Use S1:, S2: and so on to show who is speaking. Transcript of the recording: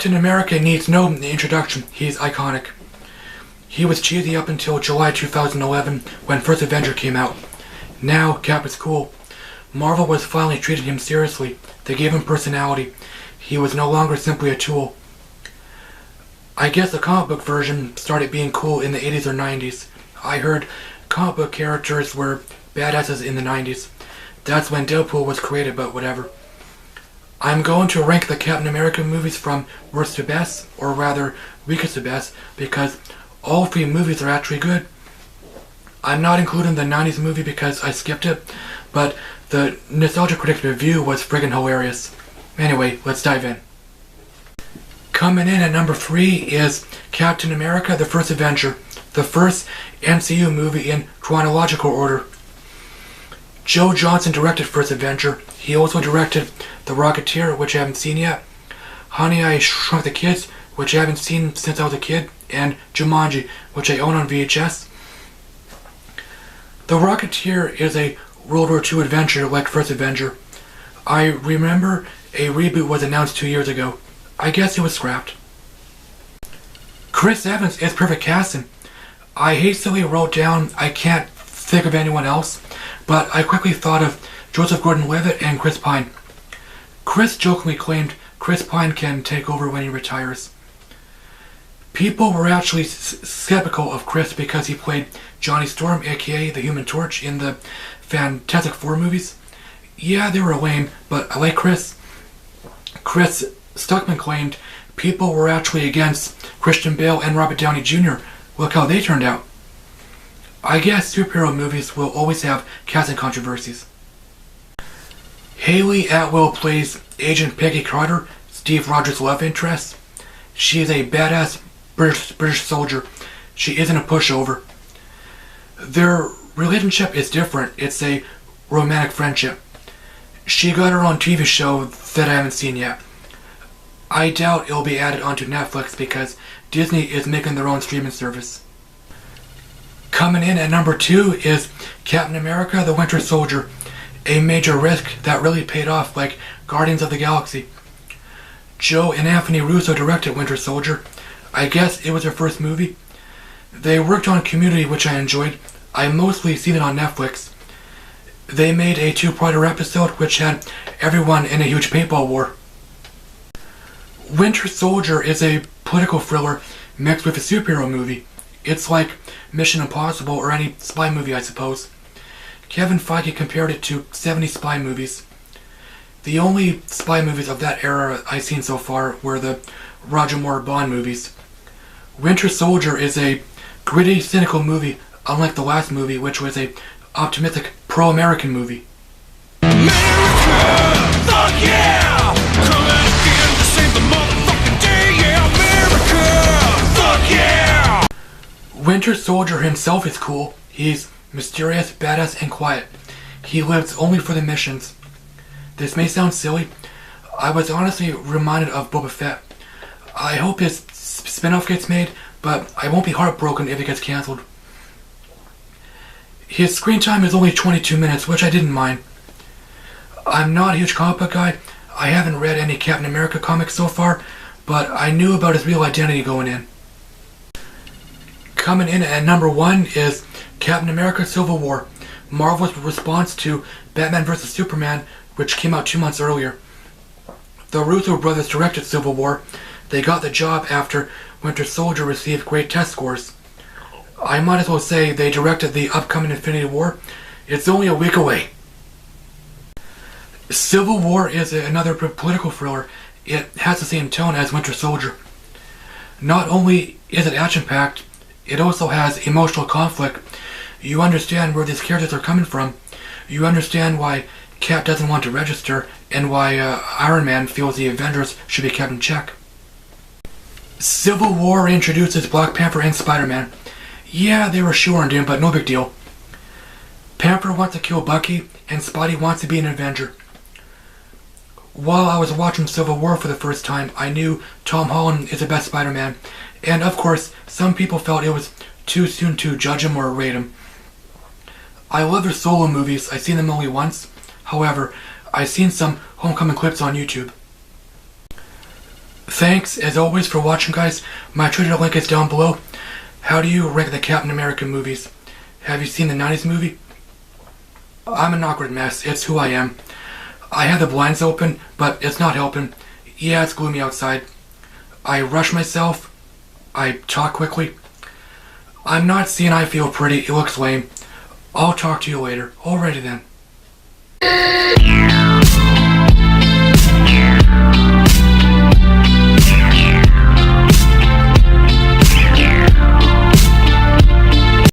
S1: Captain America needs no introduction. He's iconic. He was cheesy up until July 2011 when first Avenger came out. Now, Cap is cool. Marvel was finally treating him seriously. They gave him personality. He was no longer simply a tool. I guess the comic book version started being cool in the 80s or 90s. I heard comic book characters were badasses in the 90s. That's when Deadpool was created, but whatever. I'm going to rank the Captain America movies from worst to best, or rather, weakest to best, because all three movies are actually good. I'm not including the 90s movie because I skipped it, but the Nostalgia Critic's review was friggin' hilarious. Anyway, let's dive in. Coming in at number 3 is Captain America: The First Avenger, the first MCU movie in chronological order. Joe Johnston directed First Avenger. He also directed The Rocketeer, which I haven't seen yet, Honey, I Shrunk the Kids, which I haven't seen since I was a kid, and Jumanji, which I own on VHS. The Rocketeer is a World War II adventure like First Avenger. I remember a reboot was announced 2 years ago. I guess it was scrapped. Chris Evans is perfect casting. I hastily wrote down I can't think of anyone else, but I quickly thought of Joseph Gordon-Levitt and Chris Pine. Chris jokingly claimed Chris Pine can take over when he retires. People were actually skeptical of Chris because he played Johnny Storm, aka the Human Torch, in the Fantastic Four movies. Yeah, they were lame, but I like Chris. Chris Stuckman claimed people were actually against Christian Bale and Robert Downey Jr. Look how they turned out. I guess superhero movies will always have casting controversies. Hayley Atwell plays Agent Peggy Carter, Steve Rogers' love interest. She is a badass British soldier. She isn't a pushover. Their relationship is different. It's a romantic friendship. She got her own TV show that I haven't seen yet. I doubt it'll be added onto Netflix because Disney is making their own streaming service. Coming in at number 2 is Captain America: The Winter Soldier, a major risk that really paid off like Guardians of the Galaxy. Joe and Anthony Russo directed Winter Soldier. I guess it was their first movie. They worked on Community, which I enjoyed. I mostly seen it on Netflix. They made a two-parter episode which had everyone in a huge paintball war. Winter Soldier is a political thriller mixed with a superhero movie. It's like Mission Impossible or any spy movie, I suppose. Kevin Feige compared it to 70 spy movies. The only spy movies of that era I've seen so far were the Roger Moore Bond movies. Winter Soldier is a gritty, cynical movie, unlike the last movie, which was a optimistic, pro-American movie.
S2: America, fuck yeah! Coming again to save the motherfucking day, yeah! America, fuck yeah!
S1: Winter Soldier himself is cool. He's mysterious, badass, and quiet. He lives only for the missions. This may sound silly. I was honestly reminded of Boba Fett. I hope his spin-off gets made, but I won't be heartbroken if it gets cancelled. His screen time is only 22 minutes, which I didn't mind. I'm not a huge comic book guy. I haven't read any Captain America comics so far, but I knew about his real identity going in. Coming in at number 1 is Captain America: Civil War, Marvel's response to Batman vs. Superman, which came out 2 months earlier. The Russo brothers directed Civil War. They got the job after Winter Soldier received great test scores. I might as well say they directed the upcoming Infinity War. It's only a week away. Civil War is another political thriller. It has the same tone as Winter Soldier. Not only is it action-packed, it also has emotional conflict. You understand where these characters are coming from. You understand why Cap doesn't want to register, and why Iron Man feels the Avengers should be kept in check. Civil War introduces Black Panther and Spider-Man. Yeah, they were shoehorned in, but no big deal. Panther wants to kill Bucky, and Spidey wants to be an Avenger. While I was watching Civil War for the first time, I knew Tom Holland is the best Spider-Man, and of course, some people felt it was too soon to judge him or rate him. I love their solo movies. I've seen them only once. However, I've seen some Homecoming clips on YouTube. Thanks, as always, for watching, guys. My Twitter link is down below. How do you rank the Captain America movies? Have you seen the 90s movie? I'm an awkward mess. It's who I am. I have the blinds open, but it's not helping. Yeah, it's gloomy outside. I rush myself. I talk quickly. I'm not seeing I feel pretty. It looks lame. I'll talk to you later. Alrighty then.